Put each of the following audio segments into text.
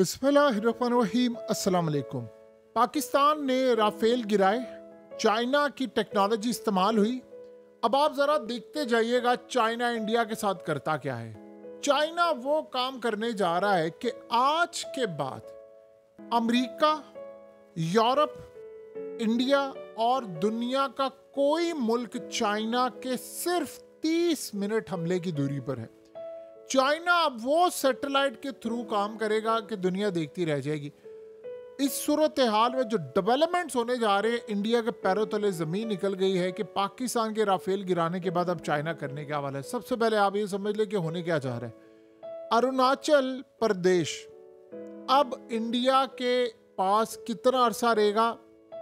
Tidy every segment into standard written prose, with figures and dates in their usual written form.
बिस्मिल्लाहिर्रहमानिर्रहीम। अस्सलाम वालेकुम। पाकिस्तान ने राफेल गिराए, चाइना की टेक्नोलॉजी इस्तेमाल हुई। अब आप जरा देखते जाइएगा चाइना इंडिया के साथ करता क्या है। चाइना वो काम करने जा रहा है कि आज के बाद अमेरिका, यूरोप, इंडिया और दुनिया का कोई मुल्क चाइना के सिर्फ 30 मिनट हमले की दूरी पर है। चाइना अब वो सैटेलाइट के थ्रू काम करेगा कि दुनिया देखती रह जाएगी। इस सूरत हाल में जो डेवलपमेंट्स होने जा रहे हैं, इंडिया के पैरों तले जमीन निकल गई है कि पाकिस्तान के राफेल गिराने के बाद अब चाइना करने क्या वाला है। सबसे पहले आप ये समझ लें कि होने क्या जा रहा है। अरुणाचल प्रदेश अब इंडिया के पास कितना अरसा रहेगा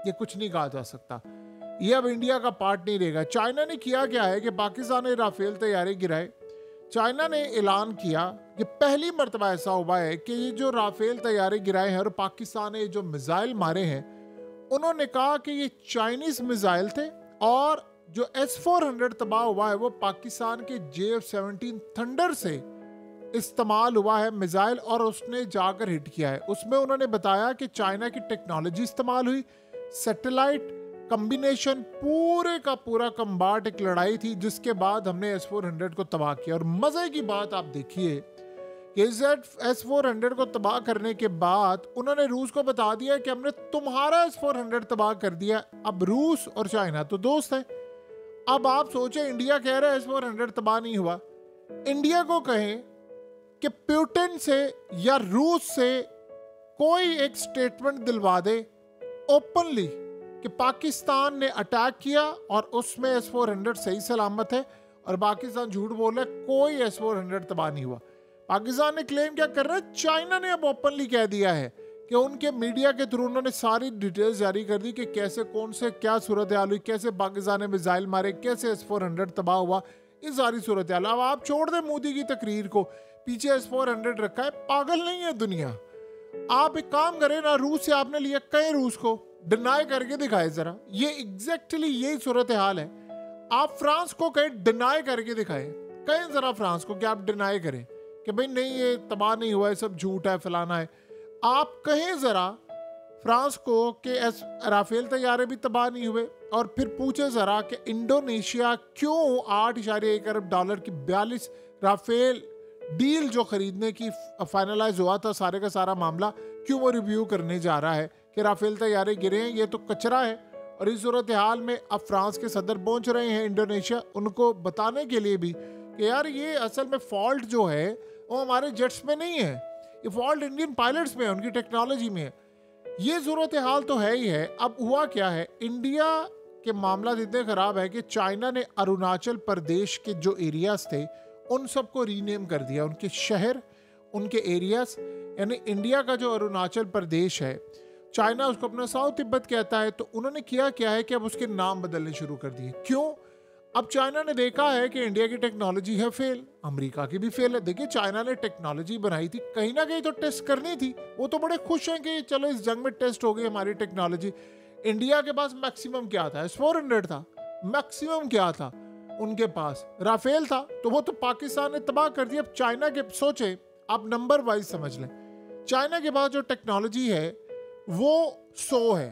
ये कुछ नहीं कहा जा सकता। ये अब इंडिया का पार्ट नहीं रहेगा। चाइना ने किया क्या है कि पाकिस्तान ने राफेल तैयारी गिराए। चाइना ने ऐलान किया कि पहली मर्तबा ऐसा हुआ है कि ये जो राफेल तैयारी गिराए हैं और पाकिस्तान ने जो मिसाइल मारे हैं, उन्होंने कहा कि ये चाइनीज मिसाइल थे और जो S-400 तबाह हुआ है वो पाकिस्तान के JF-17 थंडर से इस्तेमाल हुआ है मिसाइल और उसने जाकर हिट किया है। उसमें उन्होंने बताया कि चाइना की टेक्नोलॉजी इस्तेमाल हुई, सैटेलाइट कॉम्बिनेशन, पूरे का पूरा कंबाट एक लड़ाई थी जिसके बाद हमने S-400 को तबाह किया। और मजे की बात आप देखिए कि S-400 को तबाह करने के बाद उन्होंने रूस को बता दिया कि हमने तुम्हारा S-400 तबाह कर दिया। अब रूस और चाइना तो दोस्त है। अब आप सोचें, इंडिया कह रहा है S-400 तबाह नहीं हुआ। इंडिया को कहें कि पुतिन से या रूस से कोई एक स्टेटमेंट दिलवा दे ओपनली कि पाकिस्तान ने अटैक किया और उसमें S-400 सही सलामत है और पाकिस्तान झूठ बोल रहा है, कोई S-400 तबाह नहीं हुआ। पाकिस्तान ने क्लेम क्या कर रहा है, चाइना ने अब ओपनली कह दिया है कि उनके मीडिया के थ्रू उन्होंने सारी डिटेल्स जारी कर दी कि कैसे, कौन से, क्या सूरत हाल हुई, कैसे पाकिस्तान ने मिसाइल मारे, कैसे S-400 तबाह हुआ, ये सारी सूरत हाल। अब आप छोड़ दें मोदी की तकरीर को, पीछे S-400 रखा है। पागल नहीं है दुनिया। आप एक काम करें ना, रूस से आपने लिया, कहीं रूस को डिनाई करके दिखाए जरा। ये एग्जैक्टली यही सूरत हाल है। आप फ्रांस को कहें डिनाई करके दिखाए, कहें जरा फ्रांस को कि आप डिनाई करें कि भाई नहीं, ये तबाह नहीं हुआ है, सब झूठ है, फलाना है। आप कहें जरा फ्रांस को कि राफेल तैयारे भी तबाह नहीं हुए और फिर पूछे जरा कि इंडोनेशिया क्यों $8.1 अरब की 42 राफेल डील जो खरीदने की फाइनलाइज हुआ था, सारे का सारा मामला, क्यों वो रिव्यू करने जा रहा है कि राफेल तैयारे गिरे हैं, ये तो कचरा है। और इस सूरत हाल में अब फ्रांस के सदर पहुंच रहे हैं इंडोनेशिया, उनको बताने के लिए भी कि यार ये असल में फॉल्ट जो है वो हमारे जेट्स में नहीं है, ये फॉल्ट इंडियन पायलट्स में है, उनकी टेक्नोलॉजी में है। ये सूरत हाल तो है ही है। अब हुआ क्या है, इंडिया के मामला इतने खराब है कि चाइना ने अरुणाचल प्रदेश के जो एरियाज थे उन सबको रीनेम कर दिया, उनके शहर, उनके एरियाज। यानी इंडिया का जो अरुणाचल प्रदेश है, चाइना उसको अपना साउथ तिब्बत कहता है, तो उन्होंने किया क्या है कि अब उसके नाम बदलने शुरू कर दिए। क्यों? अब चाइना ने देखा है कि इंडिया की टेक्नोलॉजी है फेल, अमेरिका की भी फेल है। देखिए, चाइना ने टेक्नोलॉजी बनाई थी, कहीं ना कहीं तो टेस्ट करनी थी। वो तो बड़े खुश हैं कि चलो इस जंग में टेस्ट हो गई हमारी टेक्नोलॉजी। इंडिया के पास मैक्सिमम क्या था? S-400 था। मैक्सिमम क्या था उनके पास? राफेल था। तो वो तो पाकिस्तान ने तबाह कर दिया। अब चाइना के, सोचे आप नंबर वाइज समझ लें, चाइना के पास जो टेक्नोलॉजी है वो 100 है,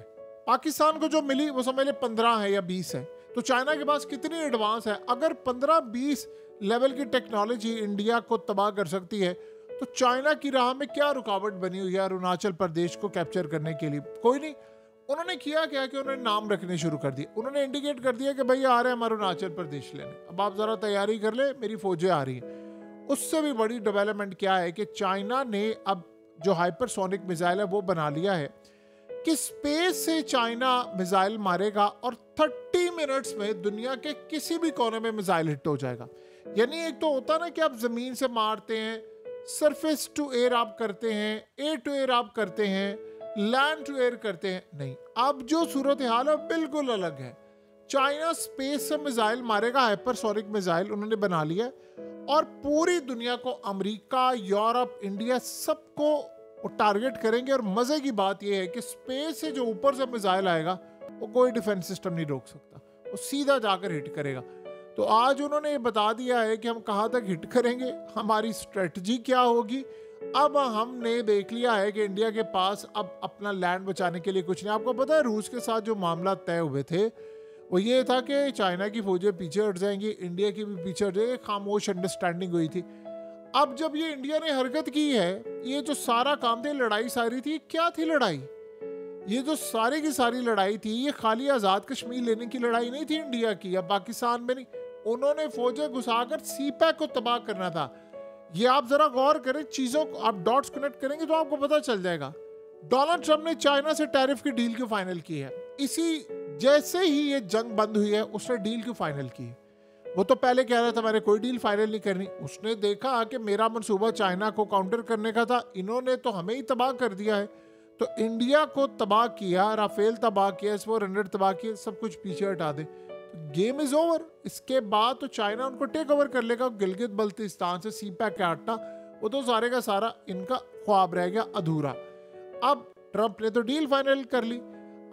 पाकिस्तान को जो मिली वो समझ ले 15 है या 20 है। तो चाइना के पास कितनी एडवांस है? अगर 15-20 लेवल की टेक्नोलॉजी इंडिया को तबाह कर सकती है, तो चाइना की राह में क्या रुकावट बनी हुई है अरुणाचल प्रदेश को कैप्चर करने के लिए? कोई नहीं। उन्होंने किया क्या कि उन्होंने नाम रखने शुरू कर दिए। उन्होंने इंडिकेट कर दिया कि भैया आ रहे हैं हम अरुणाचल प्रदेश लेने, अब आप जरा तैयारी कर ले, मेरी फौजें आ रही हैं। उससे भी बड़ी डेवलपमेंट क्या है कि चाइना ने अब जो हाइपरसोनिक मिसाइल है वो बना लिया है कि स्पेस से चाइना मिसाइल मारेगा और 30 मिनट्स में दुनिया के किसी भी कोने में मिसाइल हिट हो जाएगा। यानी एक तो होता ना कि आप जमीन से मारते हैं, सरफेस टू एयर आप करते हैं, एयर टू एयर आप करते हैं, लैंड टू एयर करते हैं, नहीं। अब जो सूरत हाल है बिल्कुल अलग है। चाइना स्पेस से मिसाइल मारेगा, हाइपरसोनिक मिसाइल उन्होंने बना लिया और पूरी दुनिया को, अमेरिका, यूरोप, इंडिया, सबको वो टारगेट करेंगे। और मजे की बात यह है कि स्पेस से जो ऊपर से मिसाइल आएगा वो कोई डिफेंस सिस्टम नहीं रोक सकता, वो सीधा जाकर हिट करेगा। तो आज उन्होंने ये बता दिया है कि हम कहाँ तक हिट करेंगे, हमारी स्ट्रेटजी क्या होगी, अब हमने देख लिया है कि इंडिया के पास अब अपना लैंड बचाने के लिए कुछ नहीं। आपको पता है रूस के साथ जो मामला तय हुए थे वो ये था कि चाइना की फौजें पीछे हट जाएंगी, इंडिया की भी पीछे हट जाएगी, खामोश अंडरस्टैंडिंग हुई थी। अब जब ये इंडिया ने हरकत की है, ये जो सारा काम थे, लड़ाई सारी थी, क्या थी लड़ाई? ये जो सारी की सारी लड़ाई थी, ये खाली आज़ाद कश्मीर लेने की लड़ाई नहीं थी इंडिया की या पाकिस्तान में नहीं। उन्होंने फौजें घुसाकर सीपैक को तबाह करना था। ये आप जरा गौर करें, चीज़ों को आप डॉट्स कनेक्ट करेंगे तो आपको पता चल जाएगा। डोनाल्ड ट्रंप ने चाइना से टैरिफ की डील क्यों फाइनल की है? इसी जैसे ही ये जंग बंद हुई है उसने डील क्यों फाइनल की? वो तो पहले कह रहा था मैंने कोई डील फाइनल नहीं करनी। उसने देखा कि मेरा मंसूबा चाइना को काउंटर करने का था, इन्होंने तो हमें ही तबाह कर दिया है, तो इंडिया को तबाह किया, राफेल तबाह किया, S-400 तबाह किया, सब कुछ पीछे हटा दे, गेम इज ओवर। इसके बाद तो चाइना उनको टेक ओवर कर लेगा। गिलगित बल्तिस्तान से सीपैक काटना, वो तो सारे का सारा इनका ख्वाब रह गया अधूरा। अब ट्रंप ने तो डील फाइनल कर ली।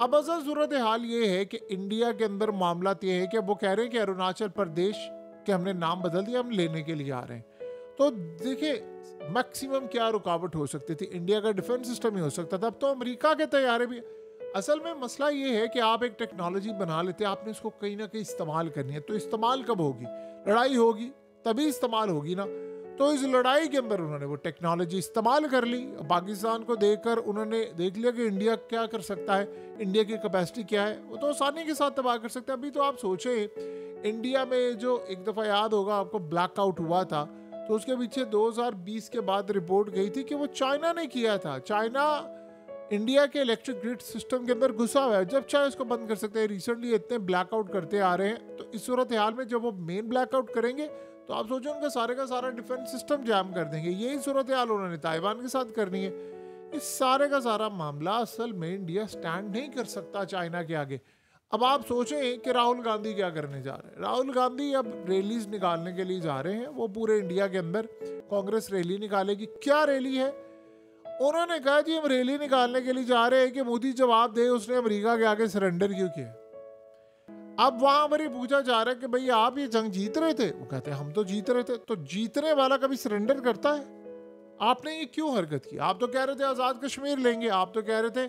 अब असल सूरत हाल ये है कि इंडिया के अंदर मामला ये है कि वो कह रहे हैं कि अरुणाचल प्रदेश के हमने नाम बदल दिया, हम लेने के लिए आ रहे हैं। तो देखिए मैक्सिमम क्या रुकावट हो सकती थी? इंडिया का डिफेंस सिस्टम ही हो सकता था। अब तो अमेरिका के तैयारे भी। असल में मसला ये है कि आप एक टेक्नोलॉजी बना लेते हैं, आपने उसको कहीं ना कहीं इस्तेमाल करनी है। तो इस्तेमाल कब होगी? लड़ाई होगी तभी इस्तेमाल होगी ना। तो इस लड़ाई के अंदर उन्होंने वो टेक्नोलॉजी इस्तेमाल कर ली। पाकिस्तान को देखकर उन्होंने देख लिया कि इंडिया क्या कर सकता है, इंडिया की कैपेसिटी क्या है, वो तो आसानी के साथ तबाह कर सकते हैं। अभी तो आप सोचें, इंडिया में जो एक दफ़ा याद होगा आपको ब्लैकआउट हुआ था, तो उसके पीछे 2020 के बाद रिपोर्ट गई थी कि वो चाइना ने किया था। चाइना इंडिया के इलेक्ट्रिक ग्रिड सिस्टम के अंदर घुसा हुआ है, जब चाहे उसको बंद कर सकते हैं। रिसेंटली इतने ब्लैकआउट करते आ रहे हैं, तो इस सूरत हाल में जब वो मेन ब्लैकआउट करेंगे तो आप सोचो उनका सारे का सारा डिफेंस सिस्टम जैम कर देंगे। यही सूरत हाल उन्होंने ताइवान के साथ करनी है। इस सारे का सारा मामला असल में इंडिया स्टैंड नहीं कर सकता चाइना के आगे। अब आप सोचें कि राहुल गांधी क्या करने जा रहे हैं। राहुल गांधी अब रैलीज निकालने के लिए जा रहे हैं। वो पूरे इंडिया के अंदर कांग्रेस रैली निकालेगी। क्या रैली है? उन्होंने कहा जी हम रैली निकालने के लिए जा रहे हैं कि मोदी जवाब दे उसने अमेरिका के आगे सरेंडर क्यों किया। अब वहां पर ही पूछा जा रहा है कि भाई आप ये जंग जीत रहे थे? वो कहते हैं हम तो जीत रहे थे। तो जीतने वाला कभी सरेंडर करता है? आपने ये क्यों हरकत की? आप तो कह रहे थे आज़ाद कश्मीर लेंगे, आप तो कह रहे थे,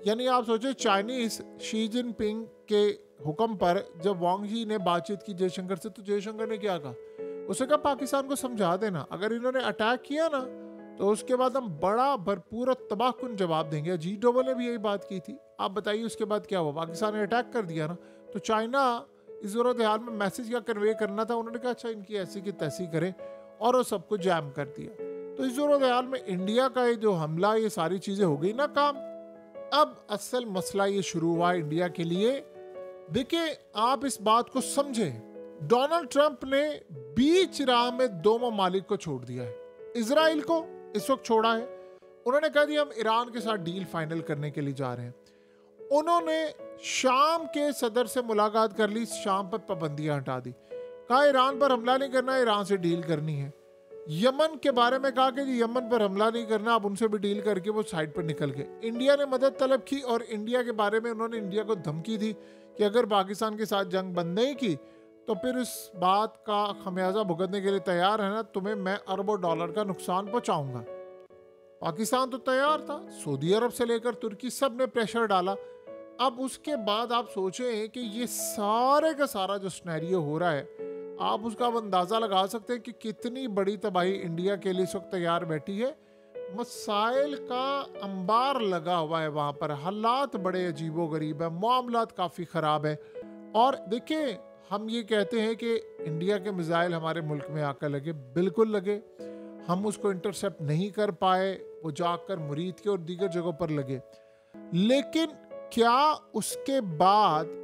यानी आप सोचे चाइनीज शी जिनपिंग के हुक्म पर जब वांग जी ने बातचीत की जयशंकर से, तो जयशंकर ने क्या कहा? उसने कहा पाकिस्तान को समझा देना, अगर इन्होंने अटैक किया ना तो उसके बाद हम बड़ा भरपूर और तबाहकुन जवाब देंगे। अजीत डोभाल ने भी यही बात की थी। आप बताइए उसके बाद क्या हुआ? पाकिस्तान ने अटैक कर दिया ना। तो चाइना इस सूरत हाल में मैसेज क्या कन्वे करना था, उन्होंने कहा अच्छा इनकी ऐसी की तैसी करें, और वो सबको जैम कर दिया। तो इस सूरत हाल में इंडिया का ये जो हमला, ये सारी चीज़ें हो गई ना काम। अब असल मसला ये शुरू हुआ इंडिया के लिए। देखिए आप इस बात को समझें, डोनाल्ड ट्रंप ने बीच राह में दो ममालिक को छोड़ दिया है। इजराइल को इस वक्त छोड़ा है। उन्होंने कहा जी हम ईरान के साथ डील फाइनल करने के लिए जा रहे हैं। उन्होंने शाम के सदर से मुलाकात कर ली, शाम पर पाबंदियां हटा दी, कहा ईरान पर हमला नहीं करना, ईरान से डील करनी है। यमन के बारे में कहा कि जी यमन पर हमला नहीं करना, अब उनसे भी डील करके वो साइड पर निकल गए। इंडिया ने मदद तलब की और इंडिया के बारे में उन्होंने इंडिया को धमकी दी कि अगर पाकिस्तान के साथ जंग बंद नहीं की तो फिर इस बात का खमियाजा भुगतने के लिए तैयार है ना, तुम्हें मैं अरबों डॉलर का नुकसान पहुंचाऊंगा। पाकिस्तान तो तैयार था, सऊदी अरब से लेकर तुर्की सब ने प्रेशर डाला। अब उसके बाद आप सोचें कि ये सारे का सारा जो सिनेरियो हो रहा है, आप उसका अब अंदाज़ा लगा सकते हैं कि कितनी बड़ी तबाही इंडिया के लिए इस वक्त तैयार बैठी है। मसाइल का अंबार लगा हुआ है वहाँ पर, हालात बड़े अजीबो गरीब है, मामलात काफ़ी ख़राब है। और देखिए हम ये कहते हैं कि इंडिया के मिसाइल हमारे मुल्क में आकर लगे, बिल्कुल लगे, हम उसको इंटरसेप्ट नहीं कर पाए, वो जाकर मुरीद के और दीगर जगहों पर लगे। लेकिन क्या उसके बाद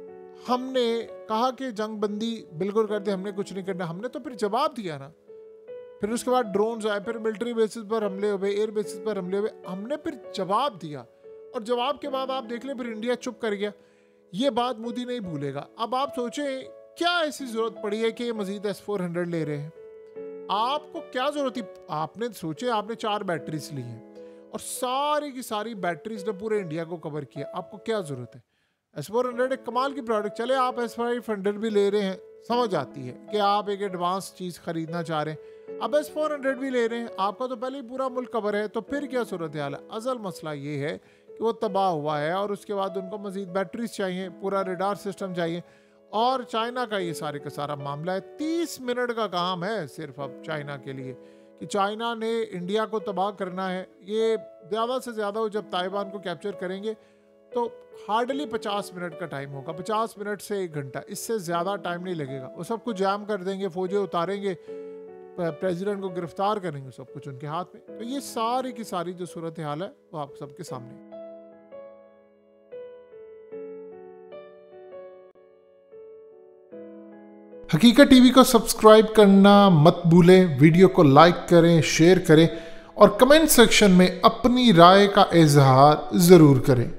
हमने कहा कि जंग बंदी बिल्कुल कर दे, हमने कुछ नहीं करना? हमने तो फिर जवाब दिया ना। फिर उसके बाद ड्रोन्स आए, फिर मिलिट्री बेसिस पर हमले हुए, एयर बेसिस पर हमले हुए, हमने फिर जवाब दिया। और जवाब के बाद आप देख लें फिर इंडिया चुप कर गया। ये बात मोदी नहीं भूलेगा। अब आप सोचें क्या ऐसी जरूरत पड़ी है कि ये मजीद S-400 ले रहे हैं? आपको क्या जरूरत थी? आपने सोचे आपने 4 बैटरीज ली हैं और सारी की सारी बैटरीज ने पूरे इंडिया को कवर किया, आपको क्या जरूरत है? S400 एक कमाल की प्रोडक्ट, चले आप S500 भी ले रहे हैं, समझ आती है कि आप एक एडवांस चीज़ खरीदना चाह रहे हैं। अब S400 भी ले रहे हैं, आपका तो पहले ही पूरा मुल्क कवर है, तो फिर क्या सूरत हाल है? असल मसला ये है कि वो तबाह हुआ है और उसके बाद उनको मज़ीद बैटरीज चाहिए, पूरा रेडार सिस्टम चाहिए, और चाइना का ये सारे का सारा मामला है। 30 मिनट का काम है सिर्फ अब चाइना के लिए कि चाइना ने इंडिया को तबाह करना है। ये ज़्यादा से ज़्यादा वो जब ताइवान को कैप्चर करेंगे तो हार्डली 50 मिनट का टाइम होगा, 50 मिनट से 1 घंटा, इससे ज़्यादा टाइम नहीं लगेगा। वो सब कुछ जाम कर देंगे, फौजें उतारेंगे, प्रेसिडेंट को गिरफ्तार करेंगे, सब कुछ उनके हाथ में। तो ये सारी की सारी जो सूरत हाल है वो आप सबके सामने है। हकीकत टीवी को सब्सक्राइब करना मत भूलें, वीडियो को लाइक करें, शेयर करें और कमेंट सेक्शन में अपनी राय का इजहार ज़रूर करें।